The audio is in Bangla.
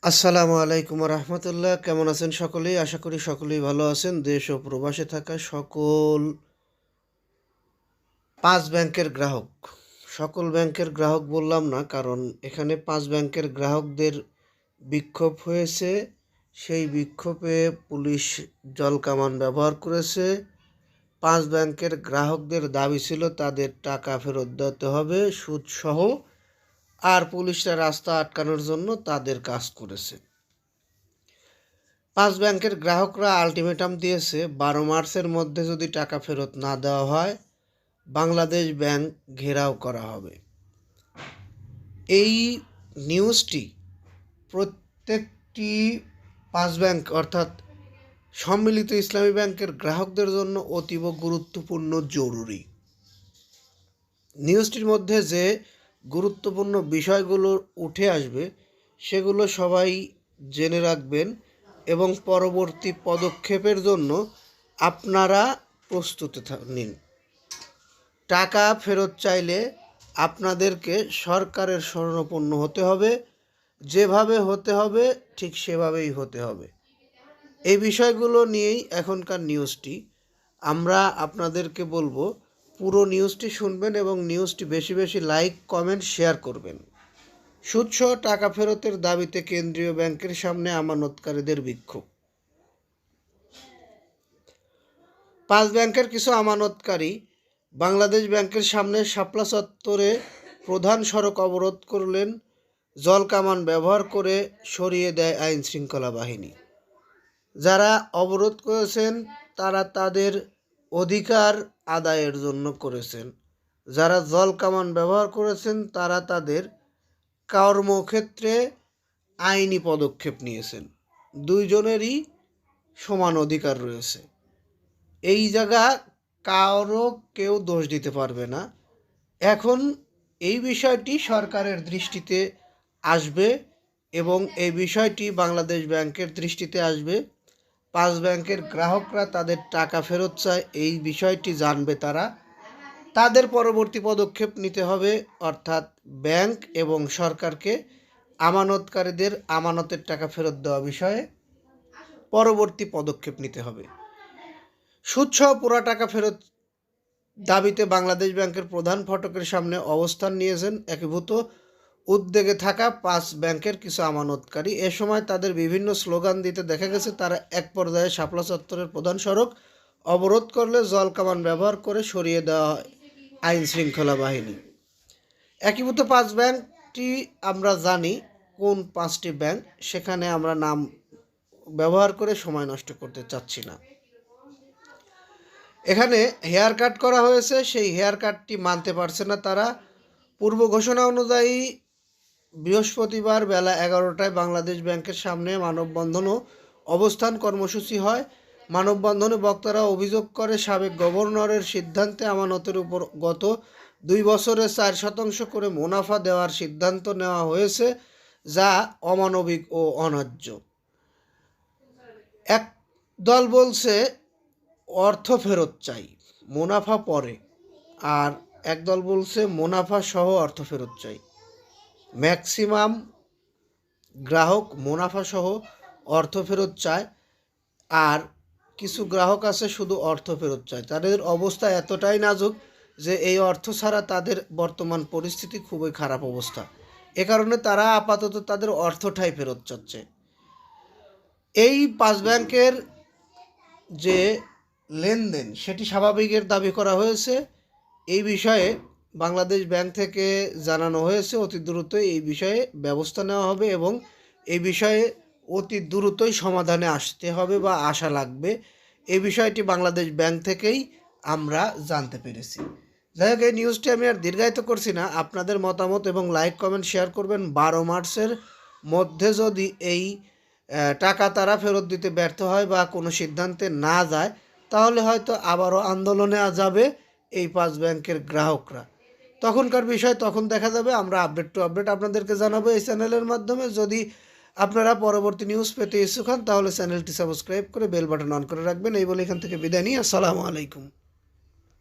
আসসালামু আলাইকুম রহমতুল্লাহ। কেমন আছেন সকলেই? আশা করি সকলেই ভালো আছেন। দেশ ও প্রবাসে থাকা সকল পাঁচ ব্যাংকের গ্রাহক, সকল ব্যাংকের গ্রাহক বললাম না, কারণ এখানে পাঁচ ব্যাংকের গ্রাহকদের বিক্ষোভ হয়েছে। সেই বিক্ষোভে পুলিশ জলকামান ব্যবহার করেছে। পাঁচ ব্যাংকের গ্রাহকদের দাবি ছিল তাদের টাকা ফেরত দিতে হবে সুদসহ, আর পুলিশরা রাস্তা আটকানোর জন্য তাদের কাজ করেছে। পাঁচ ব্যাংকের গ্রাহকরা আলটিমেটাম দিয়েছে, 12 মার্চের মধ্যে যদি টাকা ফেরত না দেওয়া হয় বাংলাদেশ ব্যাংক ঘেরাও করা হবে। এই নিউজটি প্রত্যেকটি পাঁচ ব্যাংক অর্থাৎ সম্মিলিত ইসলামী ব্যাংকের গ্রাহকদের জন্য অতীব গুরুত্বপূর্ণ, জরুরি। নিউজটির মধ্যে যে গুরুত্বপূর্ণ বিষয়গুলো উঠে আসবে সেগুলো সবাই জেনে রাখবেন এবং পরবর্তী পদক্ষেপের জন্য আপনারা প্রস্তুত নিন। টাকা ফেরত চাইলে আপনাদেরকে সরকারের শরণাপন্ন হতে হবে, যেভাবে হতে হবে ঠিক সেভাবেই হতে হবে। এই বিষয়গুলো নিয়েই এখনকার নিউজটি। আমরা আপনাদেরকে বলবো পুরো নিউজটি শুনবেন এবং নিউজটি বেশি বেশি লাইক, কমেন্ট, শেয়ার করবেন। সুদসহ টাকা ফেরতের দাবিতে কেন্দ্রীয় ব্যাংকের সামনে আমানতকারীদের বিক্ষোভ। পাঁচ ব্যাংকের কিছু আমানতকারী বাংলাদেশ ব্যাংকের সামনে শাপলা চত্বরে প্রধান সড়ক অবরোধ করলেন। জলকামান ব্যবহার করে সরিয়ে দেয় আইন শৃঙ্খলা বাহিনী। যারা অবরোধ করেছেন তারা তাদের অধিকার আদায়ের জন্য করেছেন। যারা জলকামান ব্যবহার করেছেন তারা তাদের কর্মক্ষেত্রে আইনি পদক্ষেপ নিয়েছেন। দুইজনেরই সমান অধিকার রয়েছে। এই জায়গা কারো কেউ দোষ দিতে পারবে না। এখন এই বিষয়টি সরকারের দৃষ্টিতে আসবে এবং এই বিষয়টি বাংলাদেশ ব্যাংকের দৃষ্টিতে আসবে। পাঁচ ব্যাংকের গ্রাহকরা তাদের টাকা ফেরত চায়, এই বিষয়টি জানবে তারা। তাদের পরবর্তী পদক্ষেপ নিতে হবে, অর্থাৎ ব্যাংক এবং সরকারকে আমানতকারীদের আমানতের টাকা ফেরত দেওয়া বিষয়ে পরবর্তী পদক্ষেপ নিতে হবে। সুদসহ পুরা টাকা ফেরত দাবিতে বাংলাদেশ ব্যাংকের প্রধান ফটকের সামনে অবস্থান নিয়েছেন একীভূত উদ্যোগে থাকা পাঁচ ব্যাংকের কিছু আমানতকারী। এ সময় তাদের বিভিন্ন স্লোগান দিতে দেখা গেছে। তারা এক পর্যায়ে শাপলা চত্বরের প্রধান সড়ক অবরোধ করলে জলকামান ব্যবহার করে সরিয়ে দেওয়া হয় আইন শৃঙ্খলা বাহিনী। একীভূত পাঁচ ব্যাংকটি আমরা জানি কোন পাঁচটি ব্যাংক, সেখানে আমরা নাম ব্যবহার করে সময় নষ্ট করতে চাচ্ছি না। এখানে হেয়ার কাট করা হয়েছে, সেই হেয়ার কাটটি মানতে পারছে না তারা। পূর্ব ঘোষণা অনুযায়ী বৃহস্পতিবার বেলা 11টায় বাংলাদেশ ব্যাংকের সামনে মানববন্ধন ও অবস্থান কর্মসূচি হয়। মানববন্ধনে বক্তারা অভিযোগ করে সাবেক গভর্নরের সিদ্ধান্তে আমানতের উপর গত 2 বছরে 4% করে মুনাফা দেওয়ার সিদ্ধান্ত নেওয়া হয়েছে, যা অমানবিক ও অন্যায্য। এক দল বলছে অর্থ ফেরত চাই, মুনাফা পরে, আর একদল বলছে মুনাফা সহ অর্থ ফেরত চাই। ম্যাক্সিমাম গ্রাহক মুনাফা সহ অর্থ ফেরত চায়, আর কিছু গ্রাহক আছে শুধু অর্থ ফেরত চায়। তাদের অবস্থা এতটাই নাজুক যে এই অর্থ ছাড়া তাদের বর্তমান পরিস্থিতি খুবই খারাপ অবস্থা। এ কারণে তারা আপাতত তাদের অর্থটাই ফেরত চাচ্ছে। এই পাঁচ ব্যাংকের যে লেনদেন সেটি স্বাভাবিকের দাবি করা হয়েছে। এই বিষয়ে বাংলাদেশ ব্যাংক থেকে জানানো হয়েছে অতি দ্রুতই এই বিষয়ে ব্যবস্থা নেওয়া হবে এবং এই বিষয়ে অতি দ্রুতই সমাধানে আসতে হবে বা আশা লাগবে। এই বিষয়টি বাংলাদেশ ব্যাংক থেকেই আমরা জানতে পেরেছি। যাই হোক, এই নিউজটি আমি আর দীর্ঘায়িত করছি না। আপনাদের মতামত এবং লাইক, কমেন্ট, শেয়ার করবেন। 12 মার্চের মধ্যে যদি এই টাকা তারা ফেরত দিতে ব্যর্থ হয় বা কোনো সিদ্ধান্তে না যায়, তাহলে হয়তো আবারও আন্দোলনে যাবে এই পাঁচ ব্যাংকের গ্রাহকরা। তখনকার বিষয় তখন দেখা যাবে। আমরা আপডেট টু আপডেট আপনাদেরকে জানাবো এই চ্যানেলের মাধ্যমে। যদি আপনারা পরবর্তী নিউজ পেতে ইচ্ছুক হন তাহলে চ্যানেলটি সাবস্ক্রাইব করে বেল বাটন অন করে রাখবেন। এই বলে এখান থেকে বিদায় নিই। আসসালামু আলাইকুম।